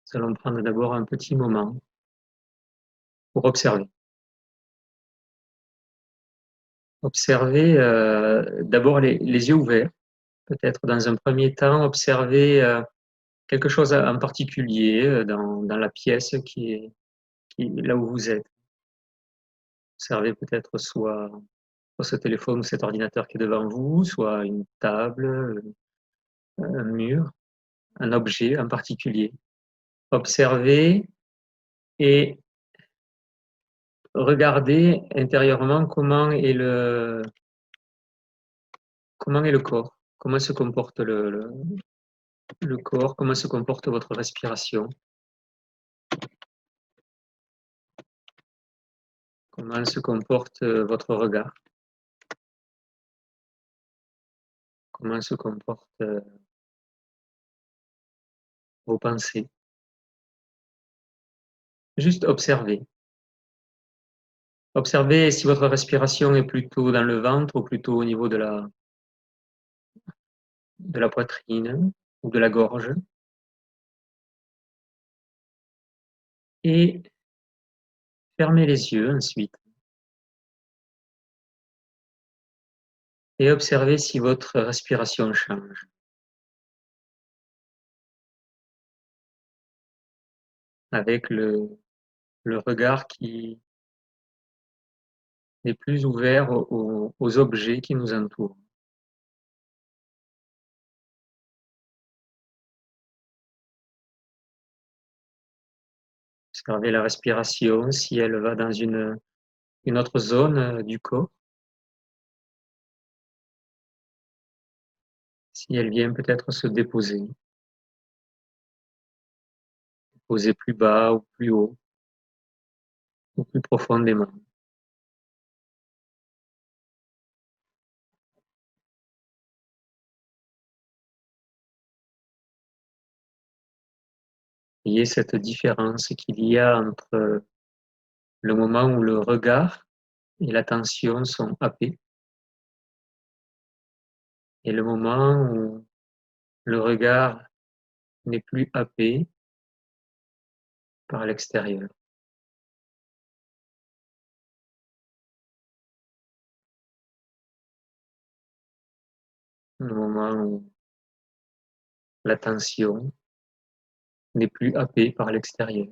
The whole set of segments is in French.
Nous allons prendre d'abord un petit moment pour observer. Observer d'abord les yeux ouverts, peut-être dans un premier temps, observer quelque chose en particulier dans la pièce qui est là où vous êtes. Observez peut-être soit ce téléphone ou cet ordinateur qui est devant vous, soit une table, un mur, un objet en particulier. Observez et regardez intérieurement comment est le corps, comment se comporte le corps, comment se comporte votre respiration, comment se comporte votre regard, comment se comportent vos pensées. Juste observez. Observez si votre respiration est plutôt dans le ventre ou plutôt au niveau de la poitrine ou de la gorge. Et fermez les yeux ensuite. Et observez si votre respiration change. Avec le regard qui est plus ouvert aux objets qui nous entourent. Observez la respiration, si elle va dans une autre zone du corps, si elle vient peut-être se déposer, poser plus bas ou plus haut, ou plus profondément. Voyez cette différence qu'il y a entre le moment où le regard et l'attention sont happés et le moment où le regard n'est plus happé par l'extérieur. Le moment où l'attention n'est plus happée par l'extérieur,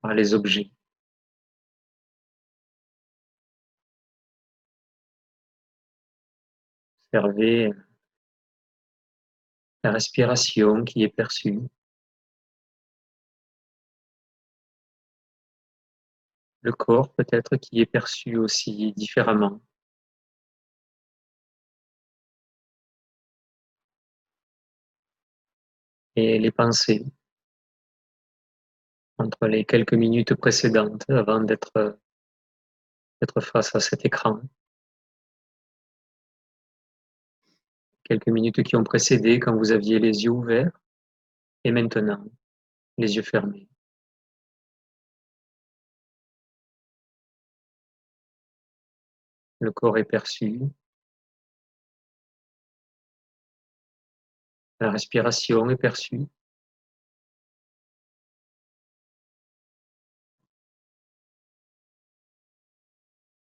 par les objets. Observez la respiration qui est perçue, le corps peut-être qui est perçu aussi différemment. Et les pensées entre les quelques minutes précédentes avant d'être face à cet écran. Quelques minutes qui ont précédé quand vous aviez les yeux ouverts et maintenant les yeux fermés. Le corps est perçu, la respiration est perçue.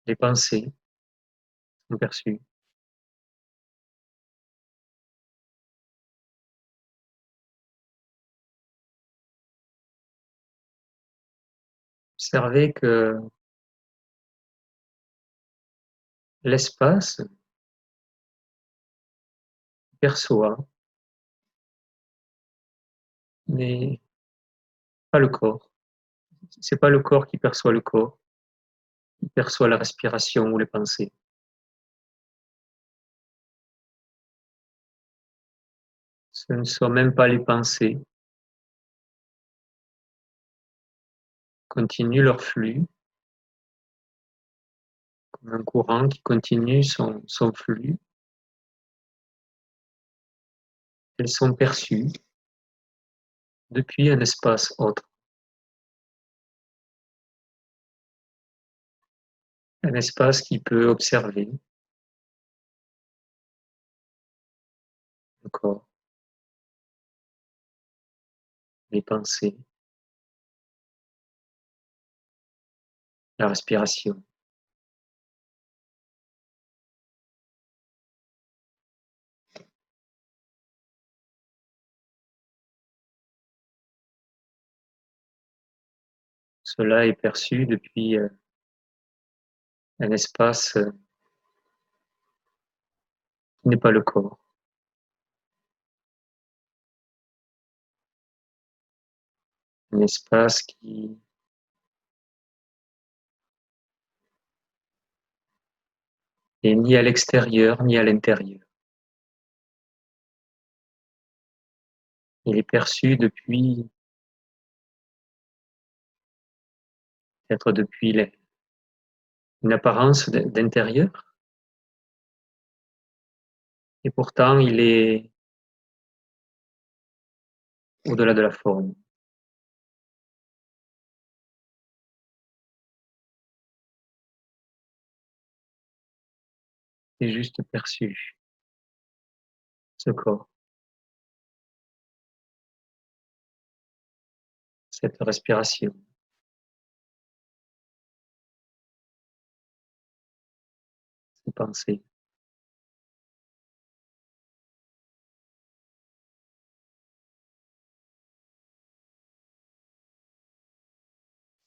Les pensées sont perçues. Observez que l'espace perçoit, mais pas le corps. C'est pas le corps qui perçoit le corps, qui perçoit la respiration ou les pensées. Ce ne sont même pas les pensées. Continuent leur flux, comme un courant qui continue son flux. Elles sont perçues depuis un espace autre, un espace qui peut observer le corps. les pensées, la respiration. Cela est perçu depuis un espace qui n'est pas le corps, un espace qui est ni à l'extérieur ni à l'intérieur. Il est perçu depuis, peut-être depuis une apparence d'intérieur, et pourtant il est au-delà de la forme. C'est juste perçu, ce corps, cette respiration, ces pensées.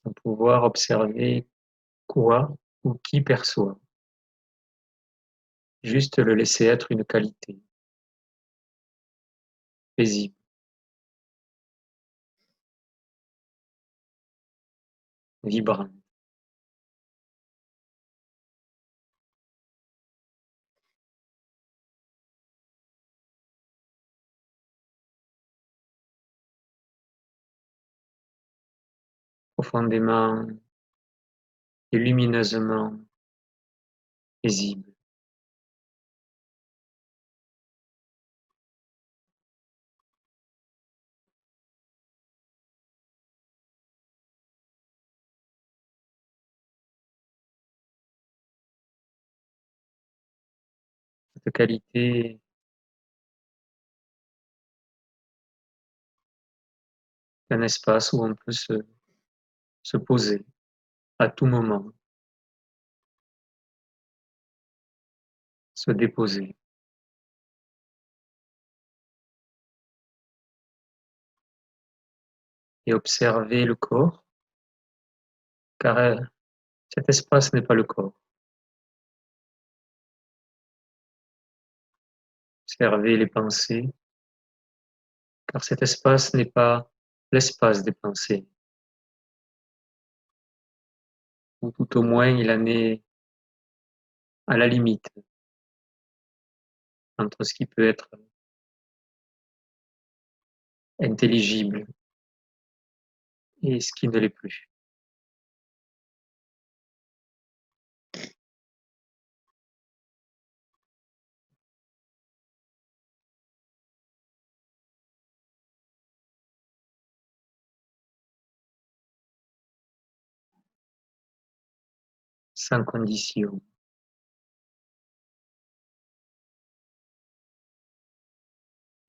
Pour pouvoir observer quoi ou qui perçoit, juste le laisser être une qualité, paisible, vibrante. Profondément et lumineusement paisible. Cette qualité d'un espace où on peut se poser à tout moment, se déposer et observer le corps, car cet espace n'est pas le corps. Observer les pensées, car cet espace n'est pas l'espace des pensées, ou tout au moins il en est à la limite entre ce qui peut être intelligible et ce qui ne l'est plus. Sans condition.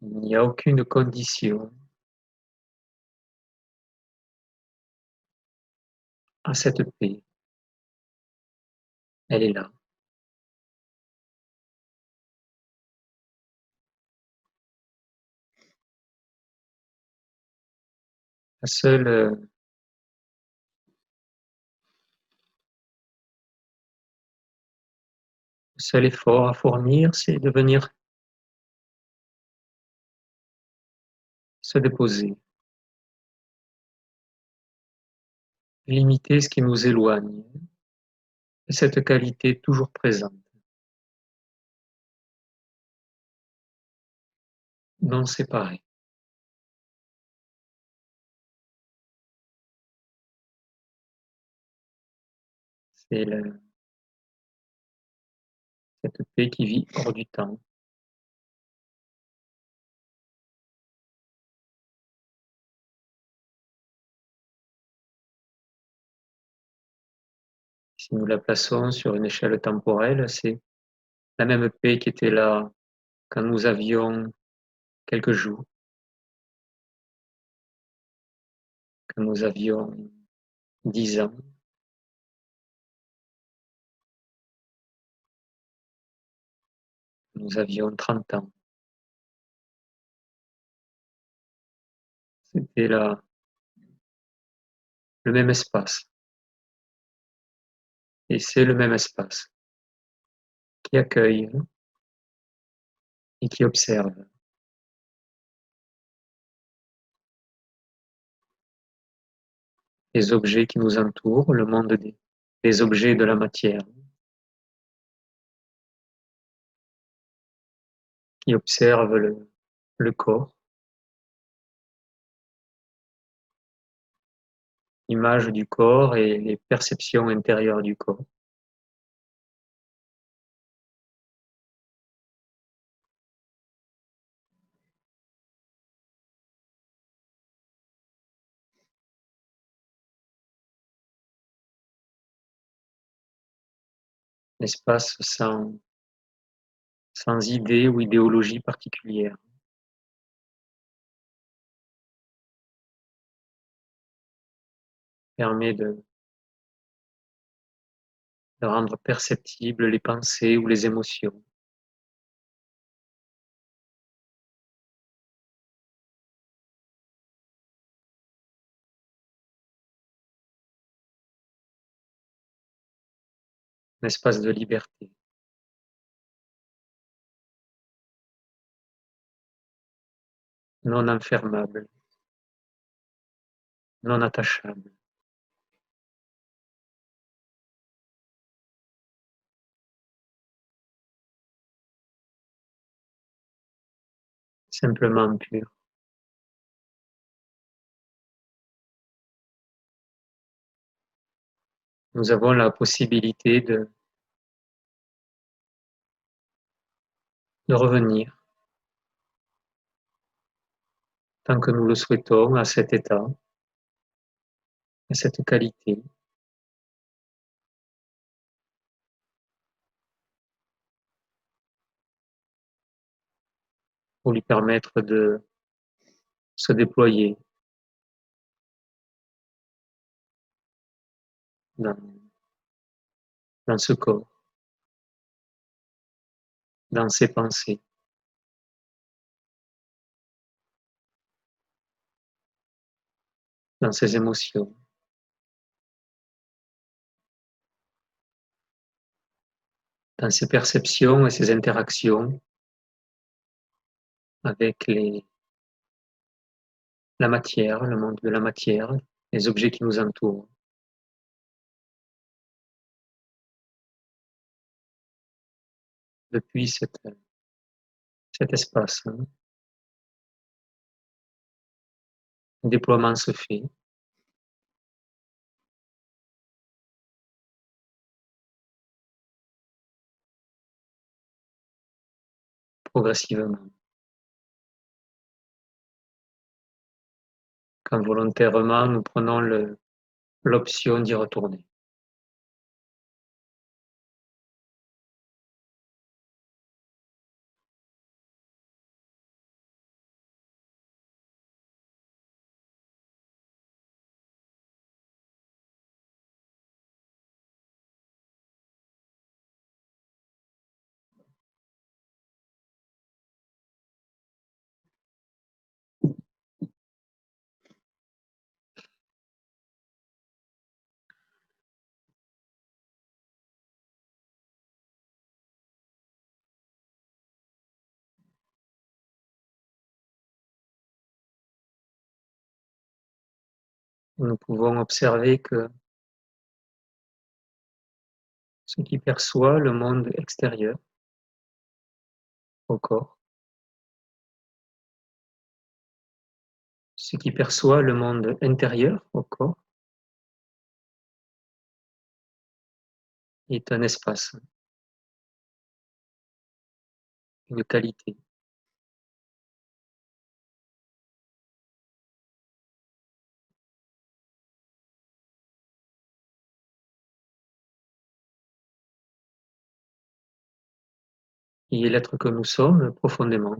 Il n'y a aucune condition à cette paix. Elle est là. La seule, le seul effort à fournir, c'est de venir se déposer, limiter ce qui nous éloigne de cette qualité toujours présente, non séparée. C'est cette paix qui vit hors du temps. Si nous la plaçons sur une échelle temporelle, c'est la même paix qui était là quand nous avions quelques jours, quand nous avions 10 ans, nous avions 30 ans. C'était le même espace. Et c'est le même espace qui accueille et qui observe les objets qui nous entourent, le monde des objets de la matière, qui observe le corps, l'image du corps et les perceptions intérieures du corps. L'espace sans idée ou idéologie particulière. Permet de rendre perceptibles les pensées ou les émotions. Un espace de liberté, non enfermable, non attachable. Simplement pur. Nous avons la possibilité de revenir, tant que nous le souhaitons, à cet état, à cette qualité, pour lui permettre de se déployer dans, dans ce corps, dans ses pensées, dans ses émotions, dans ses perceptions et ses interactions avec la matière, le monde de la matière, les objets qui nous entourent. Depuis cet espace, le déploiement se fait progressivement, quand volontairement nous prenons l'option d'y retourner. Nous pouvons observer que ce qui perçoit le monde extérieur au corps, ce qui perçoit le monde intérieur au corps, est un espace, une qualité. Qui est l'être que nous sommes profondément.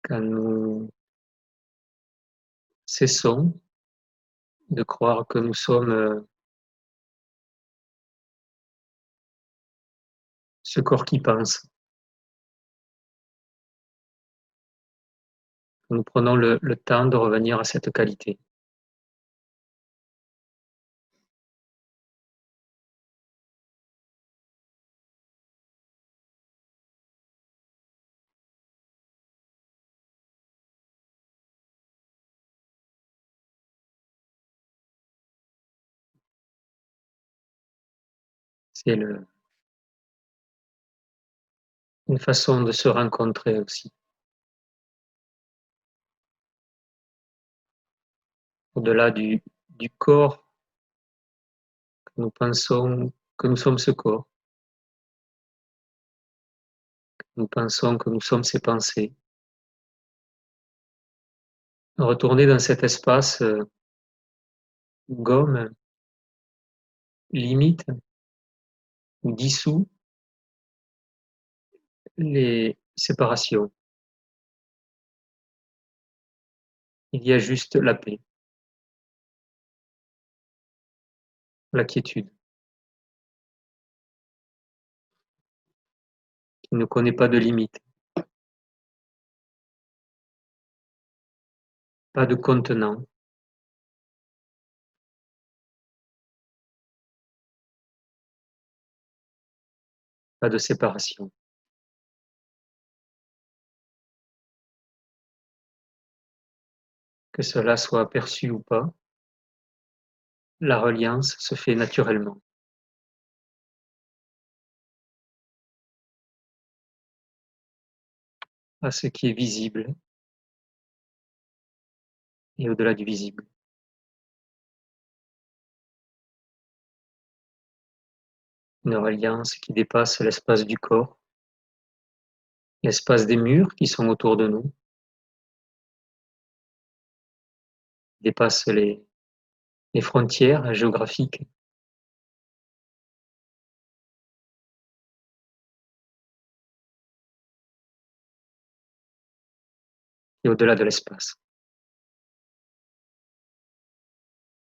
Quand nous cessons de croire que nous sommes ce corps qui pense. Nous prenons le temps de revenir à cette qualité. C'est une façon de se rencontrer aussi. Au-delà du corps, que nous pensons que nous sommes ce corps. Nous pensons que nous sommes ces pensées. Retourner dans cet espace gomme, limite ou dissout les séparations. Il y a juste la paix, la quiétude, qui ne connaît pas de limite, pas de contenant, pas de séparation. Que cela soit perçu ou pas, la reliance se fait naturellement à ce qui est visible et au-delà du visible. Une reliance qui dépasse l'espace du corps, l'espace des murs qui sont autour de nous, dépasse les frontières géographiques et au-delà de l'espace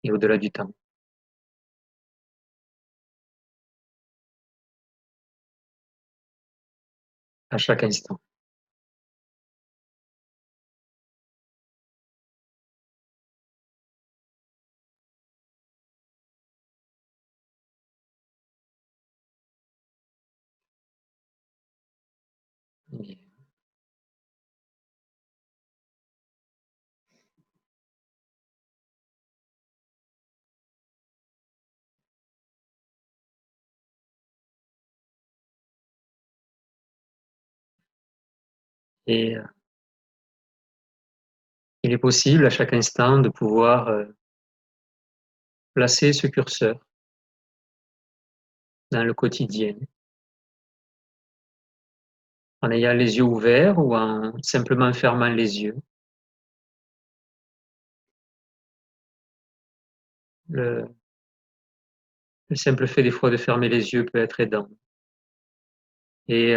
et au-delà du temps. À chaque instant. Et il est possible à chaque instant de pouvoir placer ce curseur dans le quotidien, en ayant les yeux ouverts ou en simplement fermant les yeux. Le, le simple fait des fois de fermer les yeux peut être aidant. Et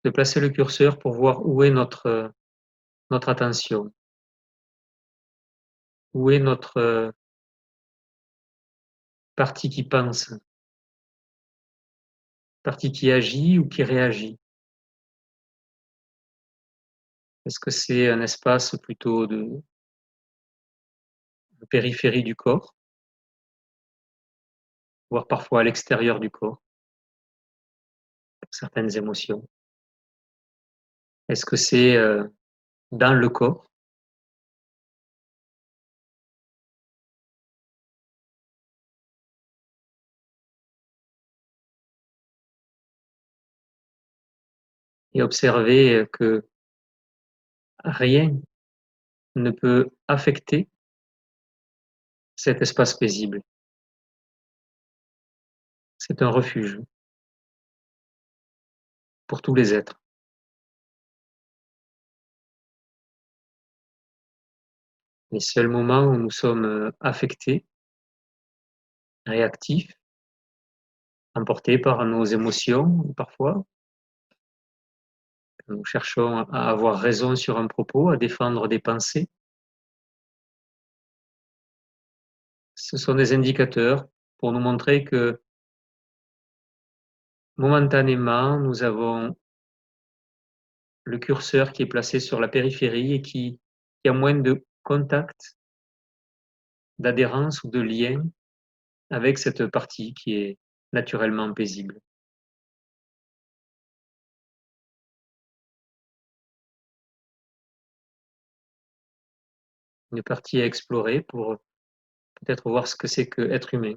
de placer le curseur pour voir où est notre attention, où est notre partie qui pense, partie qui agit ou qui réagit. Est-ce que c'est un espace plutôt de périphérie du corps, voire parfois à l'extérieur du corps, pour certaines émotions? Est-ce que c'est dans le corps? Et observer que rien ne peut affecter cet espace paisible. C'est un refuge pour tous les êtres. Les seuls moments où nous sommes affectés, réactifs, emportés par nos émotions parfois, nous cherchons à avoir raison sur un propos, à défendre des pensées, Ce sont des indicateurs pour nous montrer que momentanément, nous avons le curseur qui est placé sur la périphérie et qui a moins de contact, d'adhérence ou de lien avec cette partie qui est naturellement paisible. Une partie à explorer pour peut-être voir ce que c'est qu'être humain.